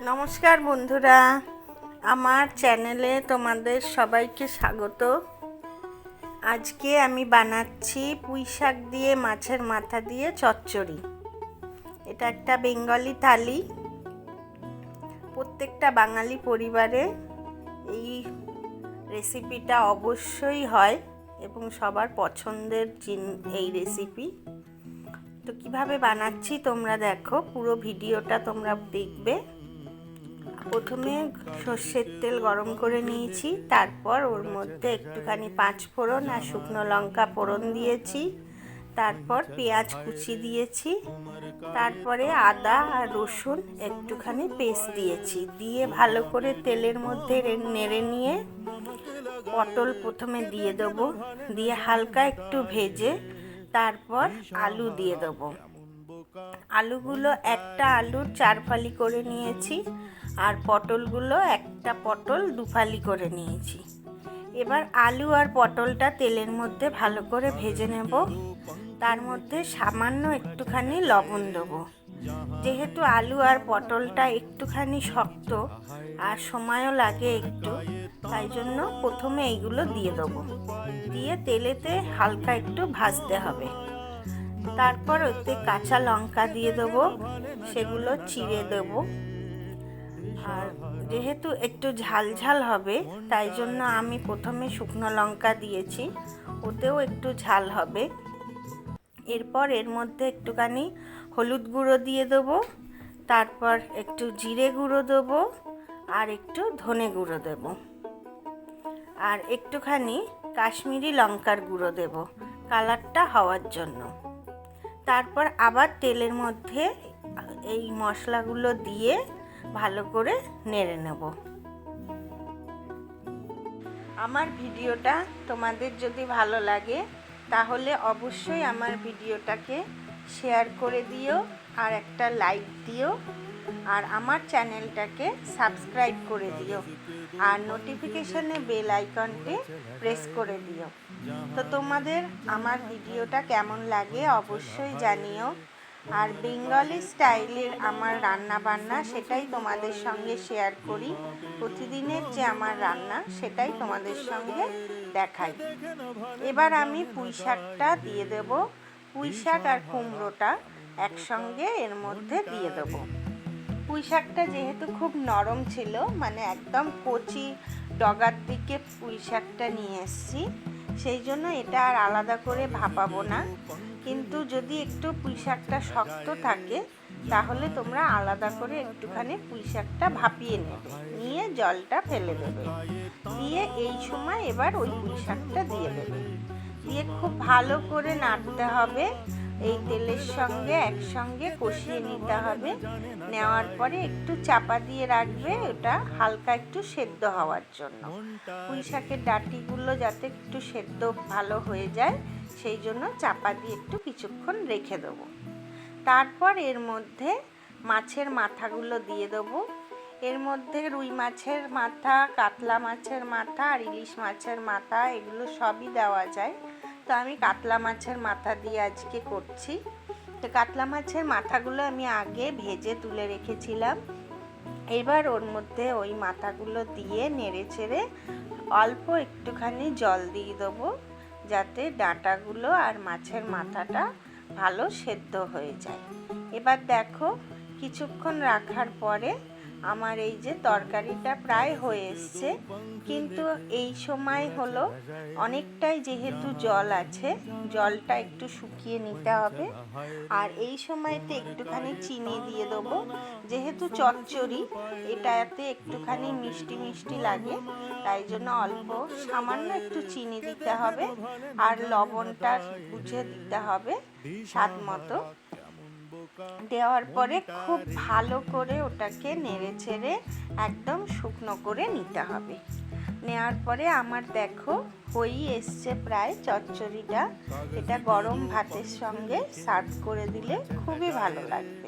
নমস্কার বন্ধুরা, আমার চ্যানেলে তোমাদের সবাইকে স্বাগত। আজকে আমি বানাচ্ছি পুঁই শাক দিয়ে মাছের মাথা দিয়ে চচ্চড়ি। এটা একটা বেঙ্গলি থালি। প্রত্যেকটা বাঙালি পরিবারে এই রেসিপিটা অবশ্যই হয় এবং সবার পছন্দের এই রেসিপি। তো কিভাবে বানাচ্ছি তোমরা দেখো, পুরো ভিডিওটা তোমরা দেখবে। প্রথমে সর্ষের তেল গরম করে নিয়েছি, তারপর ওর মধ্যে একটুখানি পাঁচফোড়ন আর শুকনো লঙ্কা ফোড়ন দিয়েছি, তারপর পেঁয়াজ কুচি দিয়েছি, তারপরে আদা আর রসুন একটুখানি পেস্ট দিয়েছি, দিয়ে ভালো করে তেলের মধ্যে নেড়ে নিয়ে পটল প্রথমে দিয়ে দেবো, দিয়ে হালকা একটু ভেজে তারপর আলু দিয়ে দেবো। আলুগুলো একটা আলুর 4 ফালি করে নিয়েছি, আর পটলগুলো একটা পটল 2 ফালি করে নিয়েছি। এবার আলু আর পটলটা তেলের মধ্যে ভালো করে ভেজে নেব। তার মধ্যে সামান্য একটুখানি লবণ দেবো। যেহেতু আলু আর পটলটা একটুখানি শক্ত আর সময়ও লাগে একটু, তাই জন্য প্রথমে এইগুলো দিয়ে দেবো, দিয়ে তেলেতে হালকা একটু ভাজতে হবে। তারপর ওতে কাঁচা লঙ্কা দিয়ে দেবো, সেগুলো চিড়ে দেবো। আর যেহেতু একটু ঝাল ঝাল হবে, তাই জন্য আমি প্রথমে শুকনো লঙ্কা দিয়েছি, ওতেও একটু ঝাল হবে। এরপর এর মধ্যে একটুখানি হলুদ গুঁড়ো দিয়ে দেবো, তারপর একটু জিরে গুঁড়ো দেবো, আর একটু ধনে গুঁড়ো দেবো, আর একটুখানি কাশ্মীরি লঙ্কার গুঁড়ো দেবো কালারটা হওয়ার জন্য। তারপর আবার তেলের মধ্যে এই মশলাগুলো দিয়ে ভালো করে নেড়ে নেব। আমার ভিডিওটা তোমাদের যদি ভালো লাগে তাহলে অবশ্যই আমার ভিডিওটাকে শেয়ার করে দিও, আর একটা লাইক দিও, আর আমার চ্যানেলটাকে সাবস্ক্রাইব করে দিও, আর নোটিফিকেশনে বেল আইকনটি প্রেস করে দিও। তো তোমাদের আমার ভিডিওটা কেমন লাগে অবশ্যই জানিও। আর বেঙ্গলি স্টাইলের আমার রান্না বান্না সেটাই তোমাদের সঙ্গে শেয়ার করি। প্রতিদিনের যে আমার রান্না সেটাই তোমাদের সঙ্গে দেখাই। এবার আমি পুঁই শাকটা দিয়ে দেব। পুঁই শাক আর কুমড়োটা একসঙ্গে এর মধ্যে দিয়ে দেব। পুঁই শাকটা যেহেতু খুব নরম ছিল, মানে একদম কচি ডগার দিকে পুঁই শাকটা নিয়ে এসেছি, সেই জন্য এটা আর আলাদা করে ভাপাবো না। কিন্তু যদি একটু পুঁই শাকটা শক্ত থাকে তাহলে তোমরা আলাদা করে একটুখানি পুঁই শাকটা ভাপিয়ে নেবে, নিয়ে জলটা ফেলে দেবে, দিয়ে এই সময় এবার ওই পুঁই শাকটা দিয়ে দেবে, দিয়ে খুব ভালো করে নাড়তে হবে। এই তেলের সঙ্গে একসঙ্গে কষিয়ে নিতে হবে। নেওয়ার পরে একটু চাপা দিয়ে রাখবে, ওটা হালকা একটু সেদ্ধ হওয়ার জন্য। পুঁই শাকের ডাঁটিগুলো যাতে একটু সেদ্ধ ভালো হয়ে যায়, সেই জন্য চাপা দিয়ে একটু কিছুক্ষণ রেখে দেবো। তারপর এর মধ্যে মাছের মাথাগুলো দিয়ে দেবো। এর মধ্যে রুই মাছের মাথা, কাতলা মাছের মাথা আর ইলিশ মাছের মাথা, এগুলো সবই দেওয়া যায়। তো আমি কাতলা মাছের মাথা দিয়ে আজকে করছি। তো কাতলা মাছের মাথাগুলো আমি আগে ভেজে তুলে রেখেছিলাম। এবার ওর মধ্যে ওই মাথাগুলো দিয়ে নেড়ে চেড়ে অল্প একটুখানি জল দিয়ে দেবো, যাতে ডাঁটাগুলো আর মাছের মাথাটা ভালো সেদ্ধ হয়ে যায়। এবার দেখো, কিছুক্ষণ রাখার পরে আমার এই যে তরকারিটা প্রায় হয়ে এসছে, কিন্তু এই সময় হলো অনেকটাই যেহেতু জল আছে, জলটা একটু শুকিয়ে নিতে হবে। আর এই সময়তে একটুখানি চিনি দিয়ে দেবো। যেহেতু চচ্চড়ি, এটাতে একটুখানি মিষ্টি মিষ্টি লাগে, তাই জন্য অল্প সামান্য একটু চিনি দিতে হবে, আর লবণটা বুঝে দিতে হবে স্বাদ মতো। দেওয়ার পরে খুব ভালো করে ওটাকে নেড়ে চেড়ে একদম শুকনো করে নিতে হবে। নেওয়ার পরে আমার দেখো হয়েই এসছে প্রায় চচ্চড়িটা। এটা গরম ভাতের সঙ্গে সার্ভ করে দিলে খুবই ভালো লাগবে।